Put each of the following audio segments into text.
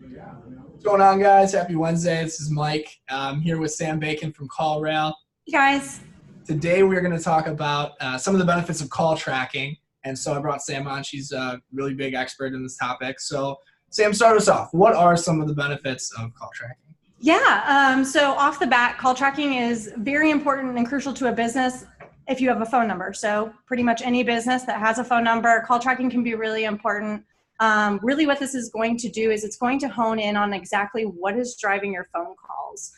What's going on, guys? Happy Wednesday. This is Mike. I'm here with Sam Bacon from CallRail. Hey guys. Today, we're going to talk about some of the benefits of call tracking. And so I brought Sam on. She's a really big expert in this topic. So, Sam, start us off. What are some of the benefits of call tracking? Yeah, so off the bat, call tracking is very important and crucial to a business if you have a phone number. So pretty much any business that has a phone number, call tracking can be really important. Really what this is going to do is it's going to hone in on exactly what is driving your phone calls.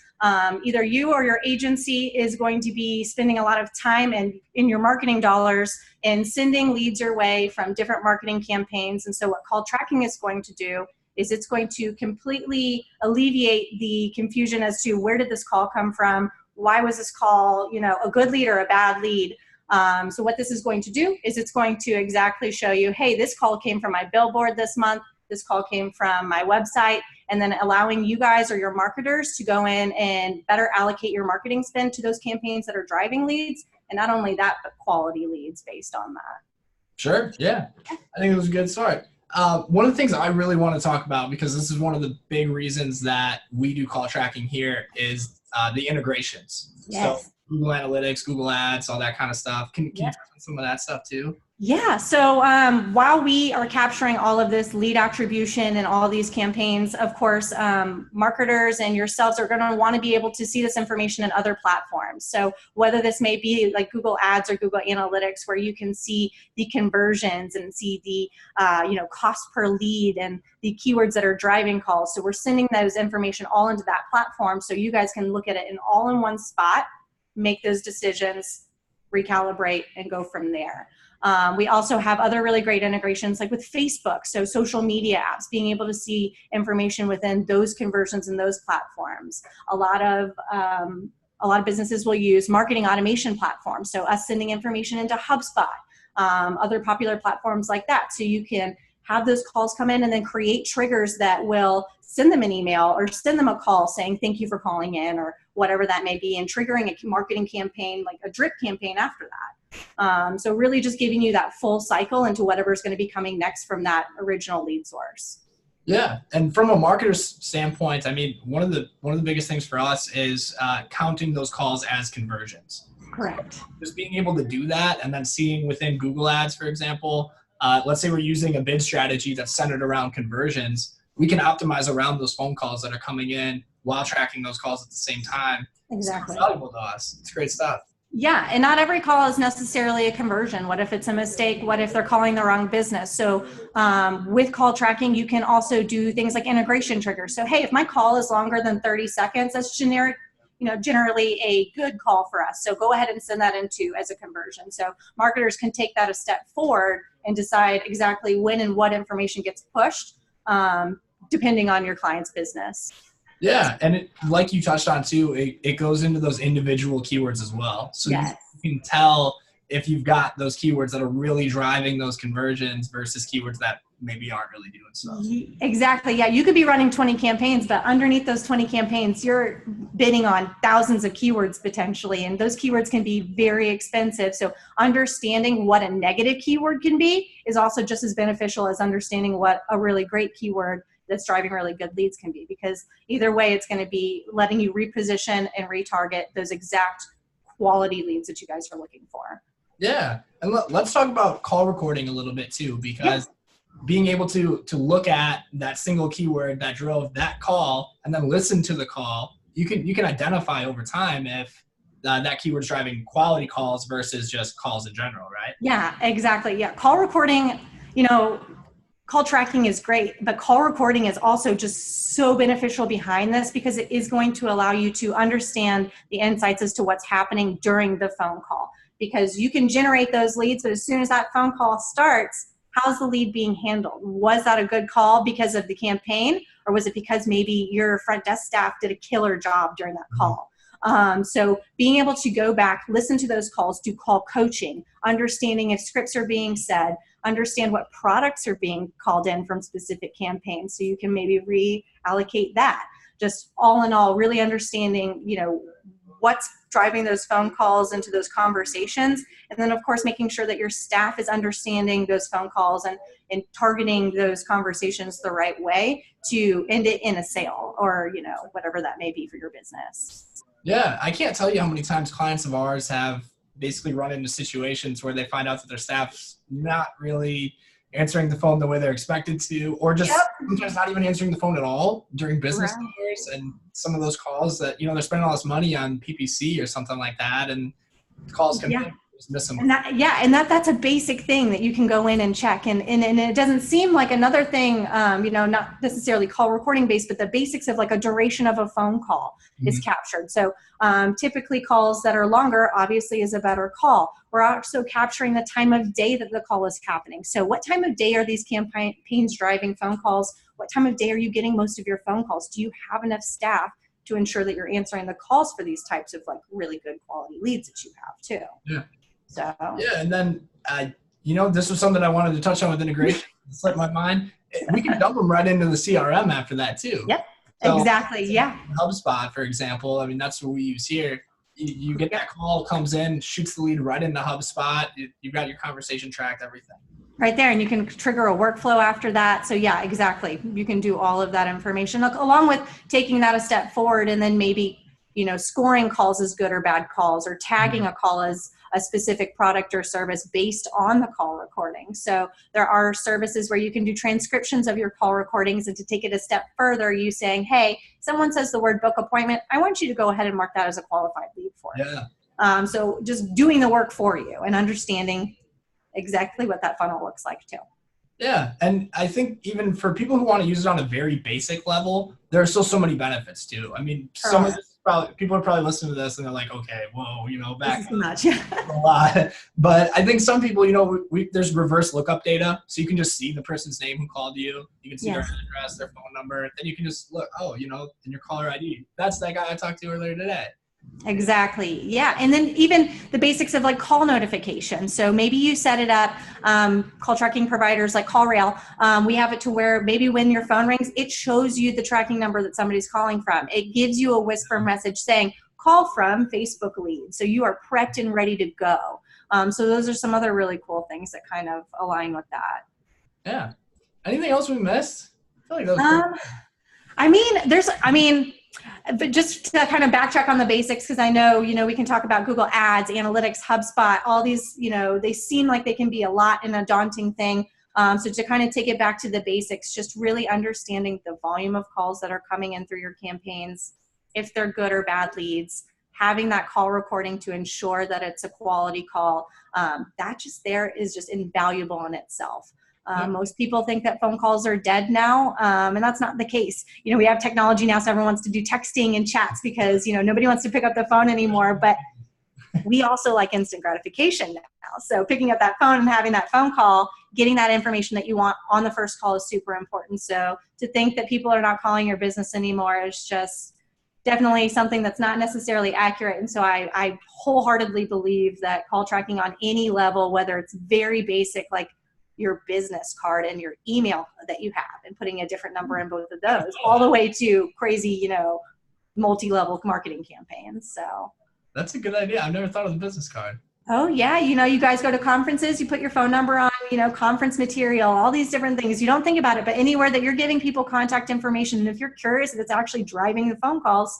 Either you or your agency is going to be spending a lot of time in your marketing dollars and sending leads your way from different marketing campaigns. And so what call tracking is going to do is it's going to completely alleviate the confusion as to where did this call come from, why was this call, a good lead or a bad lead. So what this is going to do is it's going to exactly show you, hey, this call came from my billboard this month, this call came from my website, and then allowing you guys or your marketers to go in and better allocate your marketing spend to those campaigns that are driving leads, and not only that, but quality leads based on that. Sure, yeah. I think it was a good start. One of the things I really want to talk about, because this is one of the big reasons that we do call tracking here, is the integrations. Yes. So Google Analytics, Google Ads, all that kind of stuff. Can you touch on some of that stuff too? Yeah, so while we are capturing all of this lead attribution and all these campaigns, of course, marketers and yourselves are going to want to be able to see this information in other platforms. So whether this may be like Google Ads or Google Analytics, where you can see the conversions and see the cost per lead and the keywords that are driving calls. So we're sending those information all into that platform so you guys can look at it all in one spot, make those decisions, recalibrate, and go from there. We also have other really great integrations like with Facebook, so social media apps, being able to see information within those conversions and those platforms. A lot of businesses will use marketing automation platforms, so us sending information into HubSpot, other popular platforms like that. So you can have those calls come in and then create triggers that will send them an email or send them a call saying thank you for calling in or whatever that may be, and triggering a marketing campaign like a drip campaign after that. So really just giving you that full cycle into whatever's going to be coming next from that original lead source. Yeah, and from a marketer's standpoint, I mean, one of the biggest things for us is counting those calls as conversions. Correct. Just being able to do that, and then seeing within Google Ads, for example, let's say we're using a bid strategy that's centered around conversions. We can optimize around those phone calls that are coming in while tracking those calls at the same time. Exactly. It's valuable to us. It's great stuff. Yeah, and not every call is necessarily a conversion. What if it's a mistake? What if they're calling the wrong business? So with call tracking, you can also do things like integration triggers. So hey, if my call is longer than 30 seconds, that's generally a good call for us. So go ahead and send that into as a conversion. So marketers can take that a step forward and decide exactly when and what information gets pushed, depending on your client's business. Yeah, and like you touched on too, it goes into those individual keywords as well. So yes. You can tell if you've got those keywords that are really driving those conversions versus keywords that maybe aren't really doing so. Exactly, yeah. You could be running 20 campaigns, but underneath those 20 campaigns, you're bidding on thousands of keywords potentially, and those keywords can be very expensive. So understanding what a negative keyword can be is also just as beneficial as understanding what a really great keyword that's driving really good leads can be, because either way it's going to be letting you reposition and retarget those exact quality leads that you guys are looking for. Yeah, and let's talk about call recording a little bit too, because being able to look at that single keyword that drove that call and then listen to the call, you can identify over time if that keyword's driving quality calls versus just calls in general, right? Yeah, exactly. Yeah, call recording, call tracking is great, but call recording is also just so beneficial behind this, because it is going to allow you to understand the insights as to what's happening during the phone call, because you can generate those leads, but as soon as that phone call starts, how's the lead being handled? Was that a good call because of the campaign, or was it because maybe your front desk staff did a killer job during that call? So being able to go back, listen to those calls, do call coaching, understanding if scripts are being said, understand what products are being called in from specific campaigns, so you can maybe reallocate that. Just all in all, really understanding, what's driving those phone calls into those conversations. And then of course, making sure that your staff is understanding those phone calls and targeting those conversations the right way to end it in a sale or, you know, whatever that may be for your business. Yeah, I can't tell you how many times clients of ours have basically run into situations where they find out that their staff's not really answering the phone the way they're expected to, or just sometimes not even answering the phone at all during business hours. And some of those calls that, you know, they're spending all this money on PPC or something like that, and the calls can just miss them. And that's a basic thing that you can go in and check. And it doesn't seem like another thing, you know, not necessarily call recording based, but the basics of like a duration of a phone call is captured. So typically calls that are longer obviously is a better call. We're also capturing the time of day that the call is happening. So what time of day are these campaigns driving phone calls? What time of day are you getting most of your phone calls? Do you have enough staff to ensure that you're answering the calls for these types of like really good quality leads that you have too? Yeah. So yeah, and then you know, this was something I wanted to touch on with integration. It slipped my mind. We can dump them right into the CRM after that too. Yep. So, exactly. Yeah. HubSpot, for example. I mean, that's what we use here. You get that call, comes in, shoots the lead right into HubSpot. You've got your conversation tracked, everything. Right there, and you can trigger a workflow after that. So yeah, exactly. You can do all of that information along with taking that a step forward, and then maybe, you know, scoring calls as good or bad calls, or tagging a call as a specific product or service based on the call recording. So there are services where you can do transcriptions of your call recordings, and to take it a step further, you saying, hey, someone says the word book appointment, I want you to go ahead and mark that as a qualified lead for it. Yeah. So just doing the work for you and understanding exactly what that funnel looks like too. Yeah, and I think even for people who want to use it on a very basic level, there are still so many benefits too. I mean, some of this people are probably listening to this and they're like, okay, whoa, you know, back too much. A lot. But I think some people, you know, there's reverse lookup data, so you can just see the person's name who called you. You can see their address, their phone number. Then you can just look, oh, you know, in your caller ID, that's that guy I talked to earlier today. Exactly. Yeah. And then even the basics of like call notification. So maybe you set it up, call tracking providers like CallRail. We have it to where maybe when your phone rings, it shows you the tracking number that somebody's calling from. It gives you a whisper message saying, call from Facebook lead. So you are prepped and ready to go. So those are some other really cool things that kind of align with that. Yeah. Anything else we missed? I feel like that was but just to kind of backtrack on the basics, because I know, you know, we can talk about Google Ads, analytics, HubSpot, all these, you know, they seem like they can be a lot and a daunting thing. So to kind of take it back to the basics, just really understanding the volume of calls that are coming in through your campaigns, if they're good or bad leads, having that call recording to ensure that it's a quality call, that just there is just invaluable in itself. Most people think that phone calls are dead now, and that's not the case. You know, we have technology now, so everyone wants to do texting and chats because, you know, nobody wants to pick up the phone anymore, but we also like instant gratification now. So picking up that phone and having that phone call, getting that information that you want on the first call is super important. So to think that people are not calling your business anymore is just definitely something that's not necessarily accurate. And so I wholeheartedly believe that call tracking on any level, whether it's very basic, like your business card and your email that you have and putting a different number in both of those, all the way to crazy, you know, multi-level marketing campaigns. So that's a good idea. I've never thought of the business card. Oh yeah. You know, you guys go to conferences, you put your phone number on, you know, conference material, all these different things. You don't think about it, but anywhere that you're giving people contact information, and if you're curious if it's actually driving the phone calls,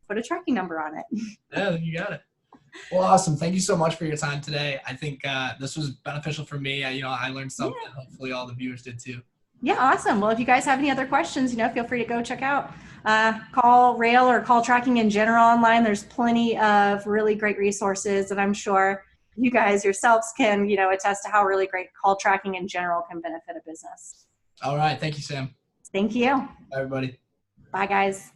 put a tracking number on it. Yeah, then you got it. Well, awesome. Thank you so much for your time today. I think this was beneficial for me. You know, I learned something. Yeah. Hopefully all the viewers did too. Yeah, awesome. Well, if you guys have any other questions, you know, feel free to go check out CallRail or call tracking in general online. There's plenty of really great resources, and I'm sure you guys yourselves can, you know, attest to how really great call tracking in general can benefit a business. All right. Thank you, Sam. Thank you. Bye, everybody. Bye, guys.